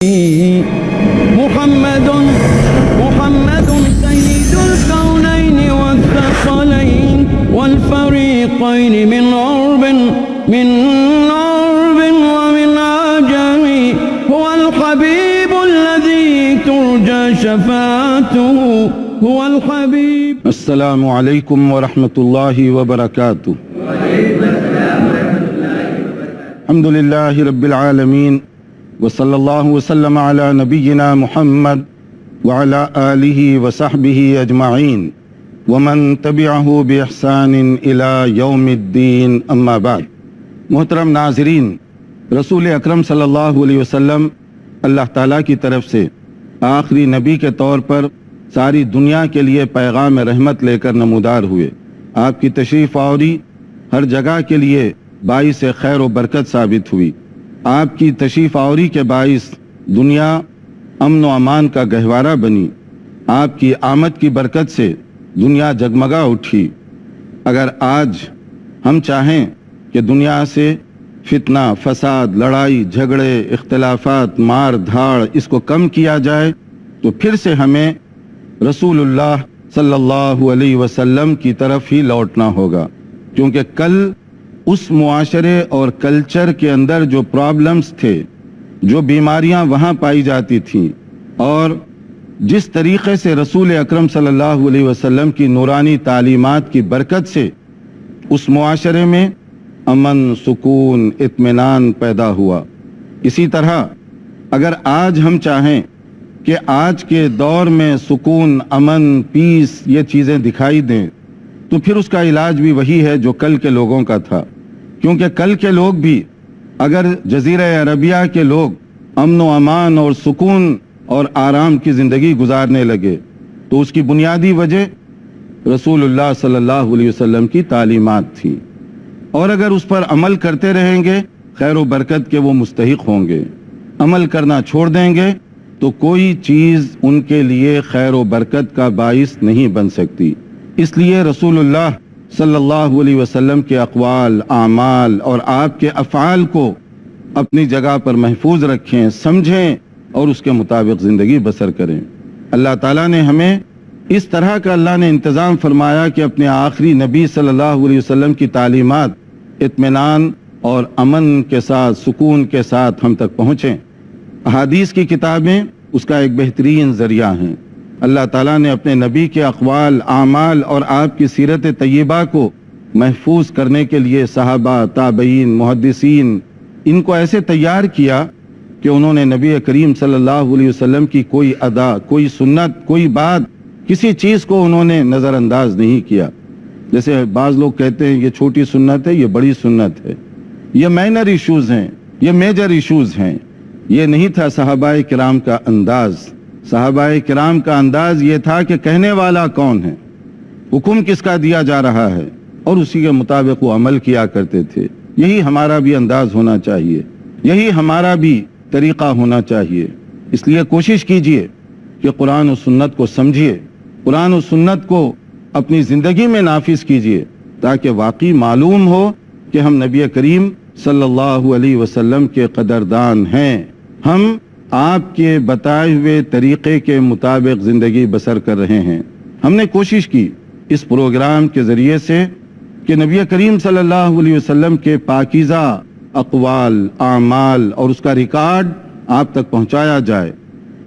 محمد سيد الكونين والثقلين والفريقين من عرب ومن عجم هو الحبيب الذي ترجى شفاعته هو الحبيب. السلام علیکم ورحمۃ اللہ وبرکاتہ. الحمد للہ رب العالمین وصلی اللہ وسلم علی نبینا محمد وعلی آلہ وصحبہ اجمعین ومن تبعہ بإحسان الی یوم الدین، اما بعد. محترم ناظرین، رسول اکرم صلی اللہ علیہ وسلم اللہ تعالیٰ کی طرف سے آخری نبی کے طور پر ساری دنیا کے لیے پیغام رحمت لے کر نمودار ہوئے. آپ کی تشریف آوری ہر جگہ کے لیے باعث خیر و برکت ثابت ہوئی. آپ کی تشریف آوری کے باعث دنیا امن و امان کا گہوارہ بنی. آپ کی آمد کی برکت سے دنیا جگمگا اٹھی. اگر آج ہم چاہیں کہ دنیا سے فتنہ، فساد، لڑائی جھگڑے، اختلافات، مار دھاڑ اس کو کم کیا جائے تو پھر سے ہمیں رسول اللہ صلی اللہ علیہ وسلم کی طرف ہی لوٹنا ہوگا، کیونکہ کل اس معاشرے اور کلچر کے اندر جو پرابلمز تھے، جو بیماریاں وہاں پائی جاتی تھیں، اور جس طریقے سے رسول اکرم صلی اللہ علیہ وسلم کی نورانی تعلیمات کی برکت سے اس معاشرے میں امن، سکون، اطمینان پیدا ہوا، اسی طرح اگر آج ہم چاہیں کہ آج کے دور میں سکون، امن، پیس یہ چیزیں دکھائی دیں تو پھر اس کا علاج بھی وہی ہے جو کل کے لوگوں کا تھا. کیونکہ کل کے لوگ بھی اگر جزیرہ عربیہ کے لوگ امن و امان اور سکون اور آرام کی زندگی گزارنے لگے تو اس کی بنیادی وجہ رسول اللہ صلی اللہ علیہ وسلم کی تعلیمات تھی، اور اگر اس پر عمل کرتے رہیں گے خیر و برکت کے وہ مستحق ہوں گے. عمل کرنا چھوڑ دیں گے تو کوئی چیز ان کے لیے خیر و برکت کا باعث نہیں بن سکتی. اس لیے رسول اللہ صلی اللہ علیہ وسلم کے اقوال، اعمال اور آپ کے افعال کو اپنی جگہ پر محفوظ رکھیں، سمجھیں اور اس کے مطابق زندگی بسر کریں. اللہ تعالیٰ نے ہمیں اس طرح کا اللہ نے انتظام فرمایا کہ اپنے آخری نبی صلی اللہ علیہ وسلم کی تعلیمات اطمینان اور امن کے ساتھ، سکون کے ساتھ ہم تک پہنچیں. احادیث کی کتابیں اس کا ایک بہترین ذریعہ ہیں. اللہ تعالیٰ نے اپنے نبی کے اقوال، اعمال اور آپ کی سیرت طیبہ کو محفوظ کرنے کے لیے صحابہ، تابعین، محدثین ان کو ایسے تیار کیا کہ انہوں نے نبی کریم صلی اللہ علیہ وسلم کی کوئی ادا، کوئی سنت، کوئی بات، کسی چیز کو انہوں نے نظر انداز نہیں کیا. جیسے بعض لوگ کہتے ہیں یہ چھوٹی سنت ہے، یہ بڑی سنت ہے، یہ مائنر ایشوز ہیں، یہ میجر ایشوز ہیں. یہ نہیں تھا صحابہ کرام کا انداز. صحابہ کرام کا انداز یہ تھا کہ کہنے والا کون ہے، حکم کس کا دیا جا رہا ہے، اور اسی کے مطابق وہ عمل کیا کرتے تھے. یہی ہمارا بھی انداز ہونا چاہیے، یہی ہمارا بھی طریقہ ہونا چاہیے. اس لیے کوشش کیجئے کہ قرآن و سنت کو سمجھیے، قرآن و سنت کو اپنی زندگی میں نافذ کیجئے، تاکہ واقعی معلوم ہو کہ ہم نبی کریم صلی اللہ علیہ وسلم کے قدردان ہیں. ہم آپ کے بتائے ہوئے طریقے کے مطابق زندگی بسر کر رہے ہیں. ہم نے کوشش کی اس پروگرام کے ذریعے سے کہ نبی کریم صلی اللہ علیہ وسلم کے پاکیزہ اقوال، اعمال اور اس کا ریکارڈ آپ تک پہنچایا جائے.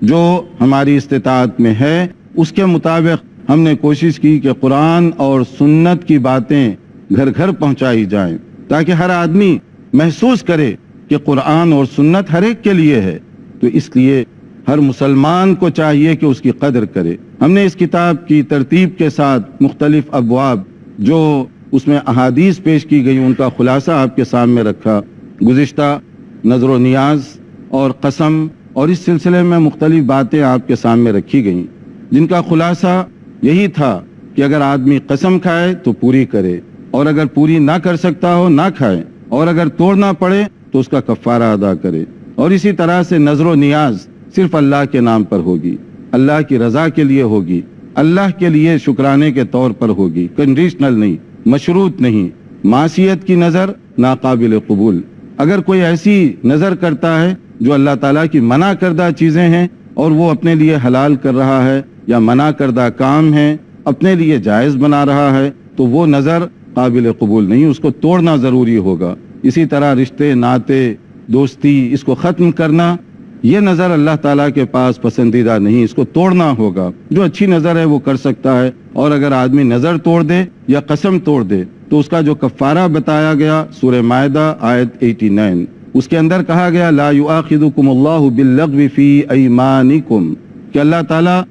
جو ہماری استطاعت میں ہے اس کے مطابق ہم نے کوشش کی کہ قرآن اور سنت کی باتیں گھر گھر پہنچائی جائیں، تاکہ ہر آدمی محسوس کرے کہ قرآن اور سنت ہر ایک کے لیے ہے. تو اس لیے ہر مسلمان کو چاہیے کہ اس کی قدر کرے. ہم نے اس کتاب کی ترتیب کے ساتھ مختلف ابواب جو اس میں احادیث پیش کی گئی ان کا خلاصہ آپ کے سامنے رکھا. گزشتہ نظر و نیاز اور قسم اور اس سلسلے میں مختلف باتیں آپ کے سامنے رکھی گئیں، جن کا خلاصہ یہی تھا کہ اگر آدمی قسم کھائے تو پوری کرے، اور اگر پوری نہ کر سکتا ہو نہ کھائے، اور اگر توڑنا پڑے تو اس کا کفارہ ادا کرے. اور اسی طرح سے نظر و نیاز صرف اللہ کے نام پر ہوگی، اللہ کی رضا کے لیے ہوگی، اللہ کے لیے شکرانے کے طور پر ہوگی، کنڈیشنل نہیں، مشروط نہیں. معصیت کی نظر ناقابل قبول. اگر کوئی ایسی نظر کرتا ہے جو اللہ تعالیٰ کی منع کردہ چیزیں ہیں اور وہ اپنے لیے حلال کر رہا ہے، یا منع کردہ کام ہے اپنے لیے جائز بنا رہا ہے، تو وہ نظر قابل قبول نہیں، اس کو توڑنا ضروری ہوگا۔ اسی طرح رشتے ناتے دوستی اس کو ختم کرنا، یہ نظر اللہ تعالیٰ کے پاس پسندیدہ نہیں، اس کو توڑنا ہوگا۔ جو اچھی نظر ہے وہ کر سکتا ہے، اور اگر آدمی نظر توڑ دے یا قسم توڑ دے تو اس کا جو کفارہ بتایا گیا سورہ مائدہ آیت 89، اس کے اندر کہا گیا لا یؤاخذکم اللہ باللغو فی ایمانکم، کہ اللہ تعالیٰ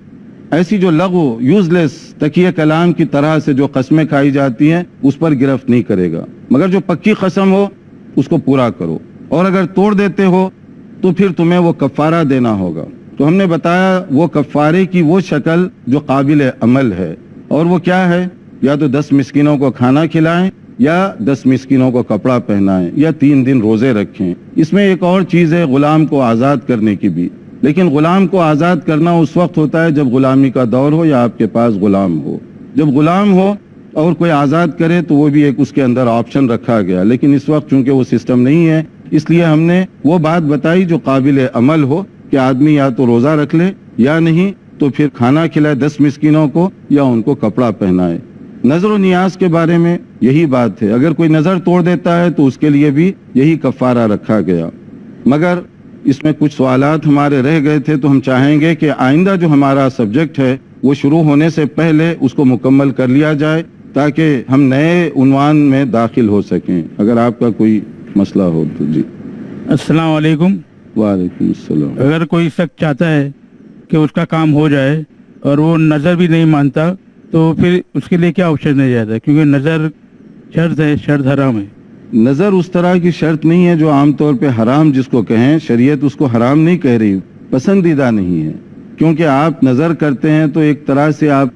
ایسی جو لغو یوزلیس تکیہ کلام کی طرح سے جو قسمیں کھائی جاتی ہیں اس پر گرفت نہیں کرے گا، مگر جو پکی قسم ہو اس کو پورا کرو، اور اگر توڑ دیتے ہو تو پھر تمہیں وہ کفارہ دینا ہوگا۔ تو ہم نے بتایا وہ کفارے کی وہ شکل جو قابل عمل ہے، اور وہ کیا ہے؟ یا تو 10 مسکینوں کو کھانا کھلائیں، یا 10 مسکینوں کو کپڑا پہنائیں، یا 3 دن روزے رکھیں۔ اس میں ایک اور چیز ہے غلام کو آزاد کرنے کی بھی، لیکن غلام کو آزاد کرنا اس وقت ہوتا ہے جب غلامی کا دور ہو یا آپ کے پاس غلام ہو۔ جب غلام ہو اور کوئی آزاد کرے تو وہ بھی ایک اس کے اندر آپشن رکھا گیا، لیکن اس وقت چونکہ وہ سسٹم نہیں ہے، اس لیے ہم نے وہ بات بتائی جو قابل عمل ہو، کہ آدمی یا تو روزہ رکھ لے یا نہیں تو پھر کھانا کھلائے 10 مسکینوں کو، یا ان کو کپڑا پہنائے۔ نظر و نیاز کے بارے میں یہی بات ہے، اگر کوئی نظر توڑ دیتا ہے تو اس کے لیے بھی یہی کفارہ رکھا گیا۔ مگر اس میں کچھ سوالات ہمارے رہ گئے تھے، تو ہم چاہیں گے کہ آئندہ جو ہمارا سبجیکٹ ہے وہ شروع ہونے سے پہلے اس کو مکمل کر لیا جائے، تاکہ ہم نئے عنوان میں داخل ہو سکیں۔ اگر آپ کا کوئی مسئلہ ہو تو جی۔ السلام علیکم۔ وعلیکم السلام۔ اگر کوئی شخص چاہتا ہے کہ اس کا کام ہو جائے اور وہ نظر بھی نہیں مانتا تو پھر اس کے لیے کیا آپشن نہیں جاتا؟ کیونکہ نظر شرط ہے، شرط حرام ہے۔ نظر اس طرح کی شرط نہیں ہے جو عام طور پہ حرام جس کو کہیں، شریعت اس کو حرام نہیں کہہ رہی، پسندیدہ نہیں ہے، کیونکہ آپ نظر کرتے ہیں تو ایک طرح سے آپ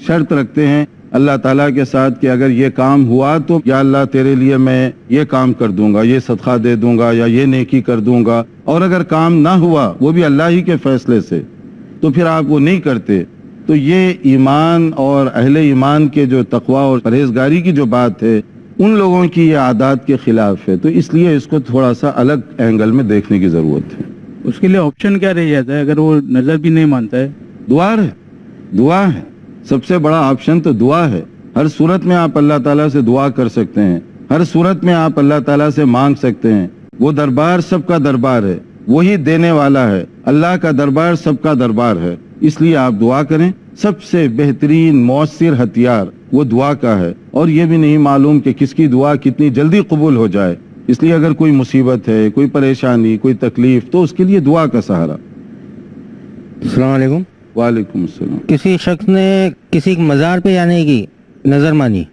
شرط رکھتے ہیں اللہ تعالیٰ کے ساتھ کہ اگر یہ کام ہوا تو یا اللہ تیرے لیے میں یہ کام کر دوں گا، یہ صدقہ دے دوں گا، یا یہ نیکی کر دوں گا، اور اگر کام نہ ہوا وہ بھی اللہ ہی کے فیصلے سے تو پھر آپ وہ نہیں کرتے۔ تو یہ ایمان اور اہل ایمان کے جو تقوی اور پرہیزگاری کی جو بات ہے ان لوگوں کی یہ عادات کے خلاف ہے، تو اس لیے اس کو تھوڑا سا الگ اینگل میں دیکھنے کی ضرورت ہے۔ اس کے لیے آپشن کیا رہ جاتا ہے اگر وہ نظر بھی نہیں مانتا ہے؟ دعا ہے، دعا ہے، سب سے بڑا آپشن تو دعا ہے۔ ہر صورت میں آپ اللہ تعالیٰ سے دعا کر سکتے ہیں، ہر صورت میں آپ اللہ تعالیٰ سے مانگ سکتے ہیں۔ وہ دربار سب کا دربار ہے، وہی دینے والا ہے، اللہ کا دربار سب کا دربار ہے، اس لیے آپ دعا کریں۔ سب سے بہترین مؤثر ہتھیار وہ دعا کا ہے، اور یہ بھی نہیں معلوم کہ کس کی دعا کتنی جلدی قبول ہو جائے، اس لیے اگر کوئی مصیبت ہے، کوئی پریشانی، کوئی تکلیف، تو اس کے لیے دعا کا سہارا۔ السلام علیکم۔ وعلیکم السلام۔ کسی شخص نے کسی مزار پہ جانے کی نظر مانی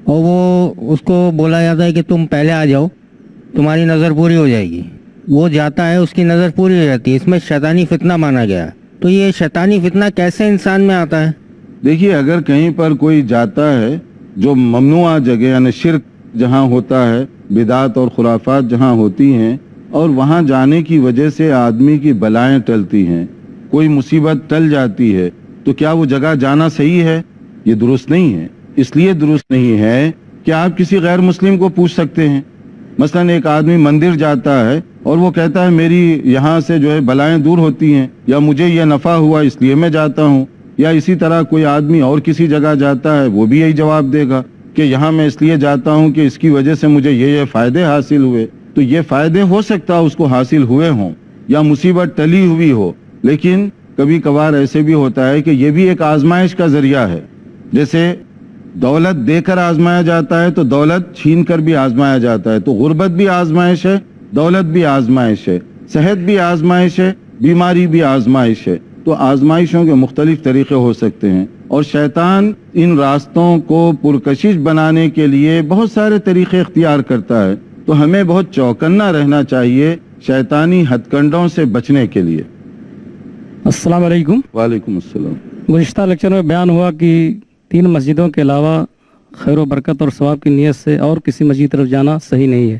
اور وہ اس کو بولا جاتا ہے کہ تم پہلے آ جاؤ، تمہاری نظر پوری ہو جائے گی، وہ جاتا ہے، اس کی نظر پوری ہو جاتی ہے، اس میں شیطانی فتنہ مانا گیا ہے۔ تو یہ شیطانی فتنہ کیسے انسان میں آتا ہے؟ دیکھیے، اگر کہیں پر کوئی جاتا ہے جو ممنوع جگہ، یعنی شرک جہاں ہوتا ہے، بدعت اور خرافات جہاں ہوتی ہیں، اور وہاں جانے کی وجہ سے آدمی کی بلائیں ٹلتی ہیں، کوئی مصیبت ٹل جاتی ہے، تو کیا وہ جگہ جانا صحیح ہے؟ یہ درست نہیں ہے۔ اس لیے درست نہیں ہے کہ آپ کسی غیر مسلم کو پوچھ سکتے ہیں۔ مثلا ایک آدمی مندر جاتا ہے اور وہ کہتا ہے میری یہاں سے جو ہے بلائیں دور ہوتی ہیں، یا مجھے یہ نفع ہوا اس لیے میں جاتا ہوں، یا اسی طرح کوئی آدمی اور کسی جگہ جاتا ہے، وہ بھی یہی جواب دے گا کہ یہاں میں اس لیے جاتا ہوں کہ اس کی وجہ سے مجھے یہ فائدے حاصل ہوئے۔ تو یہ فائدے ہو سکتا اس کو حاصل ہوئے ہوں، یا مصیبت ٹلی ہوئی ہو، لیکن کبھی کبھار ایسے بھی ہوتا ہے کہ یہ بھی ایک آزمائش کا ذریعہ ہے۔ جیسے دولت دے کر آزمایا جاتا ہے تو دولت چھین کر بھی آزمایا جاتا ہے، تو غربت بھی آزمائش ہے، دولت بھی آزمائش ہے، صحت بھی آزمائش ہے، بیماری بھی آزمائش ہے۔ تو آزمائشوں کے مختلف طریقے ہو سکتے ہیں، اور شیطان ان راستوں کو پرکشش بنانے کے لیے بہت سارے طریقے اختیار کرتا ہے، تو ہمیں بہت چوکنا رہنا چاہیے شیطانی ہتھ کنڈوں سے بچنے کے لیے۔ السلام علیکم۔ وعلیکم السلام۔ گزشتہ لیکچر میں بیان ہوا کہ 3 مسجدوں کے علاوہ خیر و برکت اور ثواب کی نیت سے اور کسی مسجد طرف جانا صحیح نہیں ہے،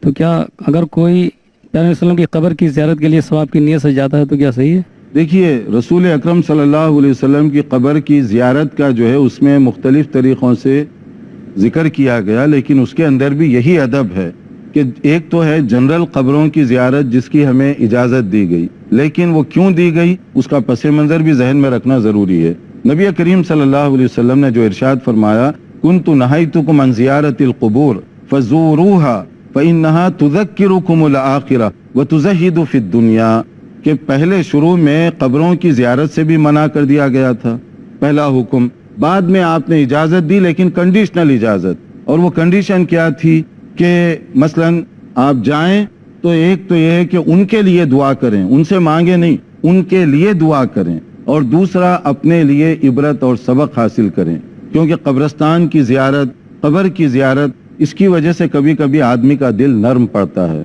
تو کیا اگر کوئی پیغمبر علیہ وسلم کی قبر کی زیارت کے لیے ثواب کی نیت سے جاتا ہے تو کیا صحیح ہے؟ دیکھیے، رسول اکرم صلی اللہ علیہ وسلم کی قبر کی زیارت کا جو ہے اس میں مختلف طریقوں سے ذکر کیا گیا، لیکن اس کے اندر بھی یہی ادب ہے کہ ایک تو ہے جنرل قبروں کی زیارت جس کی ہمیں اجازت دی گئی، لیکن وہ کیوں دی گئی اس کا پس منظر بھی ذہن میں رکھنا ضروری ہے۔ نبی کریم صلی اللہ علیہ وسلم نے جو ارشاد فرمایا کنت نہیتکم عن زیارت القبور فزوروها فإنها تذکرکم الآخرہ وتزہد فی الدنیا، کہ پہلے شروع میں قبروں کی زیارت سے بھی منع کر دیا گیا تھا، پہلا حکم، بعد میں آپ نے اجازت دی لیکن کنڈیشنل اجازت، اور وہ کنڈیشن کیا تھی کہ مثلا آپ جائیں تو ایک تو یہ ہے کہ ان کے لیے دعا کریں، ان سے مانگے نہیں، ان کے لیے دعا کریں، اور دوسرا اپنے لیے عبرت اور سبق حاصل کریں، کیونکہ قبرستان کی زیارت، قبر کی زیارت، اس کی وجہ سے کبھی کبھی آدمی کا دل نرم پڑتا ہے۔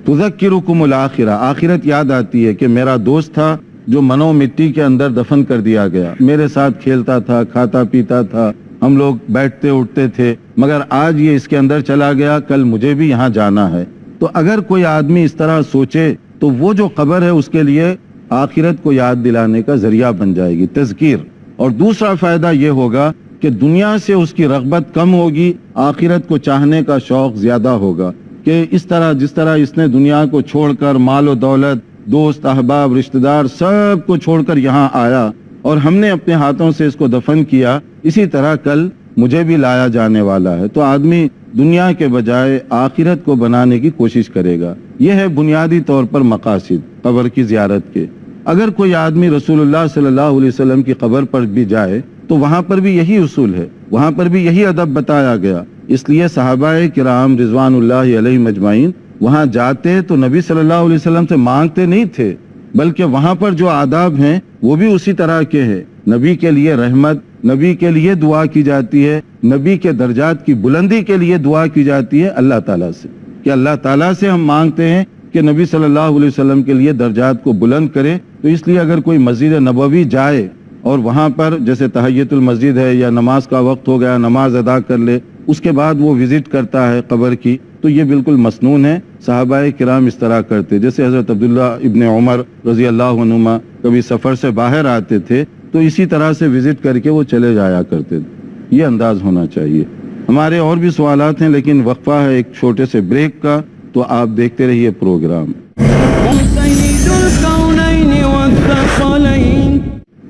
تذکرکم الآخرہ، آخرت یاد آتی ہے کہ میرا دوست تھا جو منو مٹی کے اندر دفن کر دیا گیا، میرے ساتھ کھیلتا تھا، کھاتا پیتا تھا، ہم لوگ بیٹھتے اٹھتے تھے، مگر آج یہ اس کے اندر چلا گیا، کل مجھے بھی یہاں جانا ہے۔ تو اگر کوئی آدمی اس طرح سوچے تو وہ جو قبر ہے اس کے لیے آخرت کو یاد دلانے کا ذریعہ بن جائے گی، تذکیر۔ اور دوسرا فائدہ یہ ہوگا کہ دنیا سے اس کی رغبت کم ہوگی، آخرت کو چاہنے کا شوق زیادہ ہوگا، کہ اس طرح جس طرح اس نے دنیا کو چھوڑ کر مال و دولت، دوست احباب رشتہ دار سب کو چھوڑ کر یہاں آیا اور ہم نے اپنے ہاتھوں سے اس کو دفن کیا، اسی طرح کل مجھے بھی لایا جانے والا ہے۔ تو آدمی دنیا کے بجائے آخرت کو بنانے کی کوشش کرے گا۔ یہ ہے بنیادی طور پر مقاصد قبر کی زیارت کے۔ اگر کوئی آدمی رسول اللہ صلی اللہ علیہ وسلم کی قبر پر بھی جائے تو وہاں پر بھی یہی اصول ہے، وہاں پر بھی یہی ادب بتایا گیا۔ اس لیے صحابہ کرام رضوان اللہ علیہم اجمعین وہاں جاتے تو نبی صلی اللہ علیہ وسلم سے مانگتے نہیں تھے، بلکہ وہاں پر جو آداب ہیں وہ بھی اسی طرح کے ہیں۔ نبی کے لیے رحمت، نبی کے لیے دعا کی جاتی ہے، نبی کے درجات کی بلندی کے لیے دعا کی جاتی ہے اللہ تعالیٰ سے، کہ اللہ تعالیٰ سے ہم مانگتے ہیں کہ نبی صلی اللہ علیہ وسلم کے لیے درجات کو بلند کرے۔ تو اس لیے اگر کوئی مسجد نبوی جائے اور وہاں پر جیسے تحیت المسجد ہے یا نماز کا وقت ہو گیا نماز ادا کر لے، اس کے بعد وہ وزٹ کرتا ہے قبر کی، تو یہ بالکل مسنون ہے۔ صحابہ کرام اس طرح کرتے، جیسے حضرت عبداللہ ابن عمر رضی اللہ عنہما کبھی سفر سے باہر آتے تھے تو اسی طرح سے وزٹ کر کے وہ چلے جایا کرتے تھے۔ یہ انداز ہونا چاہیے۔ ہمارے اور بھی سوالات ہیں لیکن وقفہ ہے ایک چھوٹے سے بریک کا، تو آپ دیکھتے رہیے پروگرام۔ سيد الكونين والثقلين۔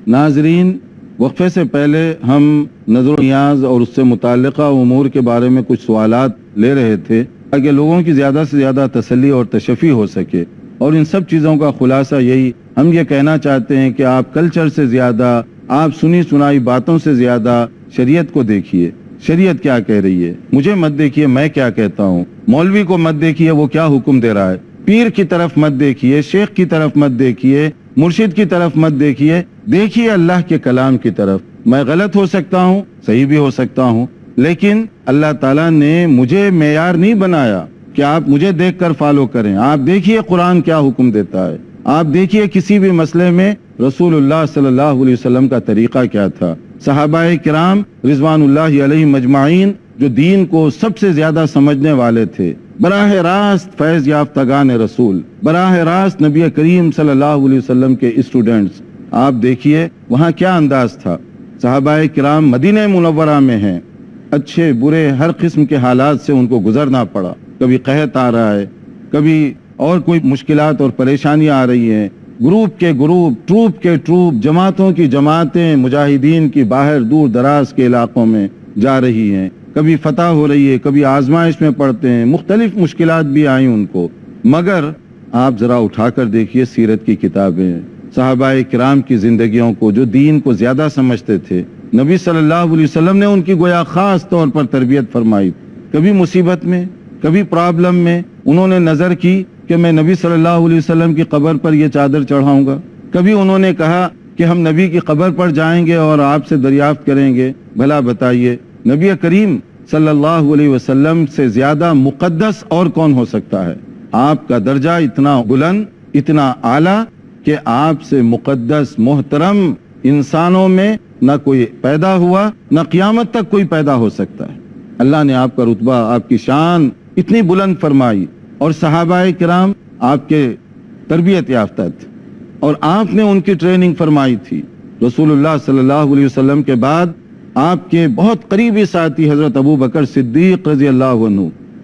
ناظرین، وقفے سے پہلے ہم نظر و نیاز اور اس سے متعلقہ امور کے بارے میں کچھ سوالات لے رہے تھے تاکہ لوگوں کی زیادہ سے زیادہ تسلی اور تشفی ہو سکے، اور ان سب چیزوں کا خلاصہ یہی ہم یہ کہنا چاہتے ہیں کہ آپ کلچر سے زیادہ، آپ سنی سنائی باتوں سے زیادہ شریعت کو دیکھیے۔ شریعت کیا کہہ رہی ہے، مجھے مت دیکھیے میں کیا کہتا ہوں، مولوی کو مت دیکھیے وہ کیا حکم دے رہا ہے، پیر کی طرف مت دیکھیے، شیخ کی طرف مت دیکھیے، مرشد کی طرف مت دیکھیے، دیکھیے اللہ کے کلام کی طرف۔ میں غلط ہو سکتا ہوں، صحیح بھی ہو سکتا ہوں، لیکن اللہ تعالیٰ نے مجھے معیار نہیں بنایا کہ آپ مجھے دیکھ کر فالو کریں۔ آپ دیکھیے قرآن کیا حکم دیتا ہے، آپ دیکھیے کسی بھی مسئلے میں رسول اللہ صلی اللہ علیہ وسلم کا طریقہ کیا تھا۔ صحابہ کرام رضوان اللہ علیہم اجمعین جو دین کو سب سے زیادہ سمجھنے والے تھے، براہ راست فیض یافتگان رسول، براہ راست نبی کریم صلی اللہ علیہ وسلم کے اسٹوڈنٹس، آپ دیکھیے وہاں کیا انداز تھا۔ صحابہ کرام مدینہ منورہ میں ہیں، اچھے برے ہر قسم کے حالات سے ان کو گزرنا پڑا، کبھی قحط آ رہا ہے، کبھی اور کوئی مشکلات اور پریشانیاں آ رہی ہیں، گروپ کے گروپ، ٹروپ کے ٹروپ، جماعتوں کی جماعتیں مجاہدین کی باہر دور دراز کے علاقوں میں جا رہی ہیں، کبھی فتح ہو رہی ہے، کبھی آزمائش میں پڑتے ہیں، مختلف مشکلات بھی آئیں ان کو، مگر آپ ذرا اٹھا کر دیکھیے سیرت کی کتابیں، صحابہ کرام کی زندگیوں کو جو دین کو زیادہ سمجھتے تھے، نبی صلی اللہ علیہ وسلم نے ان کی گویا خاص طور پر تربیت فرمائی، کبھی مصیبت میں کبھی پرابلم میں انہوں نے نظر کی کہ میں نبی صلی اللہ علیہ وسلم کی قبر پر یہ چادر چڑھاؤں گا، کبھی انہوں نے کہا کہ ہم نبی کی قبر پر جائیں گے اور آپ سے دریافت کریں گے، بھلا بتائیے نبی کریم صلی اللہ علیہ وسلم سے زیادہ مقدس اور کون ہو سکتا ہے؟ آپ کا درجہ اتنا بلند، اتنا اعلیٰ کہ آپ سے مقدس محترم انسانوں میں نہ کوئی پیدا ہوا، نہ قیامت تک کوئی پیدا ہو سکتا ہے۔ اللہ نے آپ کا رتبہ، آپ کی شان اتنی بلند فرمائی، اور صحابہ کرام آپ کے تربیت یافتہ تھے اور آپ نے ان کی ٹریننگ فرمائی تھی۔ رسول اللہ صلی اللہ علیہ وسلم کے بعد آپ کے بہت قریبی ساتھی حضرت ابو بکر صدیق رضی اللہ عنہ،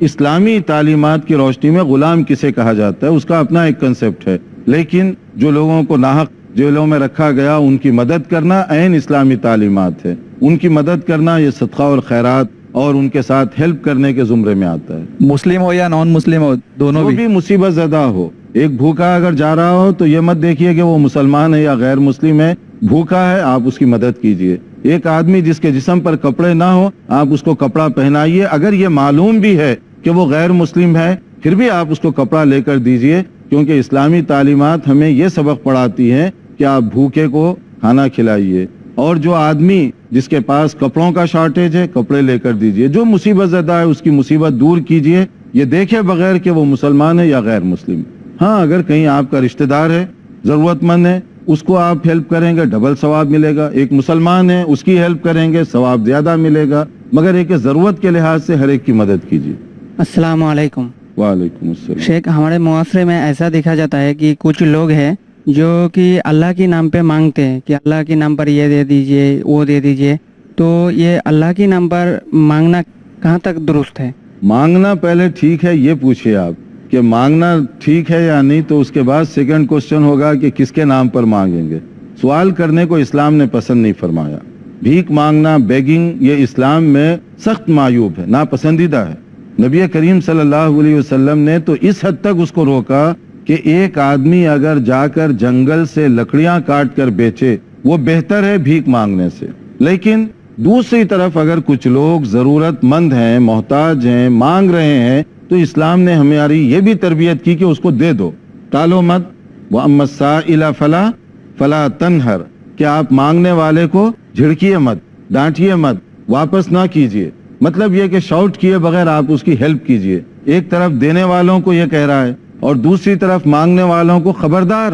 اسلامی تعلیمات کی روشنی میں غلام کسے کہا جاتا ہے، اس کا اپنا ایک کنسپٹ ہے، لیکن جو لوگوں کو ناحق جیلوں میں رکھا گیا ان کی مدد کرنا عین اسلامی تعلیمات ہے. ان کی مدد کرنا یہ صدقہ اور خیرات اور ان کے ساتھ ہیلپ کرنے کے زمرے میں آتا ہے. مسلم ہو یا نان مسلم ہو، دونوں وہ بھی مصیبت زدہ ہو. ایک بھوکا اگر جا رہا ہو تو یہ مت دیکھیے کہ وہ مسلمان ہے یا غیر مسلم ہے، بھوکا ہے آپ اس کی مدد کیجئے. ایک آدمی جس کے جسم پر کپڑے نہ ہو آپ اس کو کپڑا پہنائیے، اگر یہ معلوم بھی ہے کہ وہ غیر مسلم ہے پھر بھی آپ اس کو کپڑا لے کر دیجئے، کیونکہ اسلامی تعلیمات ہمیں یہ سبق پڑھاتی ہیں کہ آپ بھوکے کو کھانا کھلائیے. اور جو آدمی جس کے پاس کپڑوں کا شارٹیج ہے کپڑے لے کر دیجئے. جو مصیبت زدہ ہے اس کی مصیبت دور کیجئے، یہ دیکھے بغیر کہ وہ مسلمان ہے یا غیر مسلم. ہاں اگر کہیں آپ کا رشتہ دار ہے، ضرورت مند ہے، اس کو آپ ہیلپ کریں گے ڈبل ثواب ملے گا. ایک مسلمان ہے اس کی ہیلپ کریں گے ثواب زیادہ ملے گا، مگر ایک ضرورت کے لحاظ سے ہر ایک کی مدد کیجیے. السلام علیکم. وعلیکم السلام. شیخ، ہمارے معاشرے میں ایسا دیکھا جاتا ہے کہ کچھ لوگ ہیں جو کہ اللہ کے نام پہ مانگتے ہیں کہ اللہ کے نام پر یہ دے دیجئے وہ دے دیجئے، تو یہ اللہ کے نام پر مانگنا کہاں تک درست ہے؟ مانگنا پہلے ٹھیک ہے، یہ پوچھئے آپ کہ مانگنا ٹھیک ہے یا نہیں، تو اس کے بعد سیکنڈ کوسچن ہوگا کہ کس کے نام پر مانگیں گے. سوال کرنے کو اسلام نے پسند نہیں فرمایا. بھیک مانگنا، بیگنگ، یہ اسلام میں سخت معیوب ہے، ناپسندیدہ ہے. نبی کریم صلی اللہ علیہ وسلم نے تو اس حد تک اس کو روکا کہ ایک آدمی اگر جا کر جنگل سے لکڑیاں کاٹ کر بیچے وہ بہتر ہے بھیک مانگنے سے. لیکن دوسری طرف اگر کچھ لوگ ضرورت مند ہیں، محتاج ہیں، مانگ رہے ہیں، تو اسلام نے ہماری یہ بھی تربیت کی کہ اس کو دے دو. ٹالو مت. وَأَمَّا السَّائِلَ فَلَا تَنْهَرْ، کہ آپ مانگنے والے کو جھڑکیے مت، ڈانٹیے مت، واپس نہ کیجیے. مطلب یہ کہ شاؤٹ کیے بغیر آپ اس کی ہیلپ کیجیے. ایک طرف دینے والوں کو یہ کہہ رہا ہے اور دوسری طرف مانگنے والوں کو خبردار،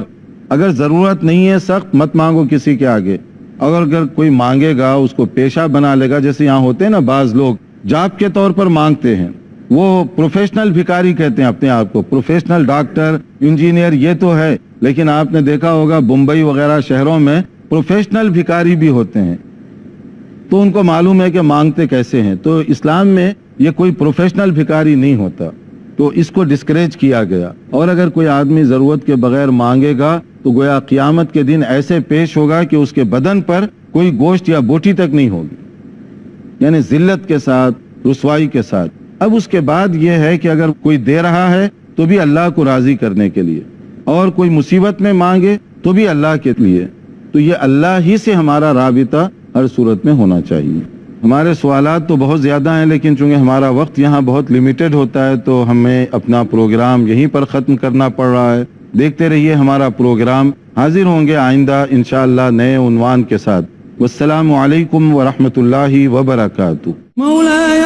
اگر ضرورت نہیں ہے سخت مت مانگو کسی کے آگے. اگر کوئی مانگے گا اس کو پیشہ بنا لے گا، جیسے یہاں ہوتے ہیں نا بعض لوگ جاب کے طور پر مانگتے ہیں، وہ پروفیشنل بھکاری کہتے ہیں اپنے آپ کو، پروفیشنل ڈاکٹر، انجینئر یہ تو ہے، لیکن آپ نے دیکھا ہوگا بمبئی وغیرہ شہروں میں پروفیشنل بھکاری بھی ہوتے ہیں، تو ان کو معلوم ہے کہ مانگتے کیسے ہیں. تو اسلام میں یہ کوئی پروفیشنل بھکاری نہیں ہوتا، تو اس کو ڈسکریج کیا گیا. اور اگر کوئی آدمی ضرورت کے بغیر مانگے گا تو گویا قیامت کے دن ایسے پیش ہوگا کہ اس کے بدن پر کوئی گوشت یا بوٹی تک نہیں ہوگی، یعنی ذلت کے ساتھ، رسوائی کے ساتھ. اب اس کے بعد یہ ہے کہ اگر کوئی دے رہا ہے تو بھی اللہ کو راضی کرنے کے لیے، اور کوئی مصیبت میں مانگے تو بھی اللہ کے لیے. تو یہ اللہ ہی سے ہمارا رابطہ ہر صورت میں ہونا چاہیے. ہمارے سوالات تو بہت زیادہ ہیں، لیکن چونکہ ہمارا وقت یہاں بہت لیمیٹڈ ہوتا ہے تو ہمیں اپنا پروگرام یہیں پر ختم کرنا پڑ رہا ہے. دیکھتے رہیے ہمارا پروگرام. حاضر ہوں گے آئندہ انشاءاللہ نئے عنوان کے ساتھ. والسلام علیکم ورحمۃ اللہ وبرکاتہ. مولاي